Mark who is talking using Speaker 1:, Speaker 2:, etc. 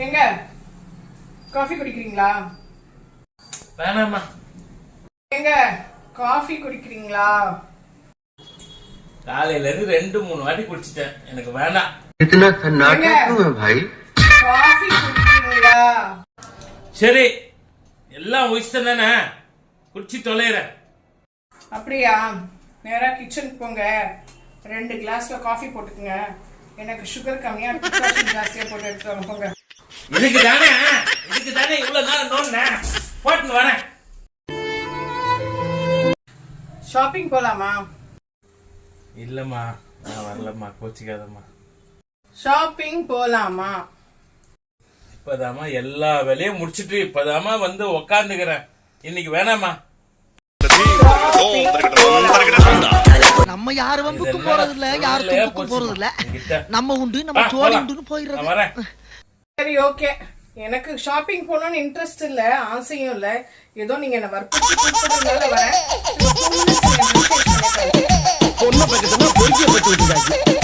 Speaker 1: எங்க காஃபி குடிக்கிறீங்களா?
Speaker 2: வேணாமா.
Speaker 1: எங்க காஃபி குடிக்கிறீங்களா?
Speaker 2: காலையில இருந்து 2-3 வாட்டி குடிச்சிட்டேன், எனக்கு வேணாம்.
Speaker 3: इतना सन्नाटा क्यों है भाई?
Speaker 1: காஃபி குடிக்கிறீங்களா?
Speaker 2: சரி, எல்லாம் ஒய்ஸ்டன் தானே, குடிச்சு தொலைறேன்.
Speaker 1: அப்படியா? நேரா கிச்சனுக்கு போங்க, 2 கிளாஸ்ல காஃபி போட்டுக்குங்க. எனக்கு சுகர் கம்மியா, டிகாஷன் ஜாஸ்தியா போட்டு எடுத்துட்டு போங்க.
Speaker 2: இதுக்கு தானே இவ்வளவு நேரம் நோண்டேன், போட்டுன்னு வரேன்.
Speaker 1: ஷாப்பிங் போலாமா?
Speaker 2: இல்லம்மா, நான் வரலம்மா, கோச்சிக்காதம்மா.
Speaker 1: ஷாப்பிங் போலாமா?
Speaker 2: இப்பதாம்மா எல்லா வேலையும் முடிச்சிட்டு இப்பதாம்மா வந்து உக்காந்துக்கிறேன். இன்னைக்கு வேணாமா.
Speaker 4: நம்ம யாரு வம்புக்கு போறது இல்ல, யாரு தும்புக்கு போறது இல்ல. நம்ம உண்டு, நம்ம சோழி உண்டுன்னு போயிடுறோம்.
Speaker 1: சரி, ஓகே. எனக்கு ஷாப்பிங் போகணும்னு இன்ட்ரெஸ்ட் இல்ல, ஆசையும் இல்ல. ஏதோ நீங்க என்ன வற்புறுத்தி கூப்பிடுறதுனால வரேன். பொண்ணு பக்கத்துல பொறுக்கிய பட்டு விட்டுருக்காங்க.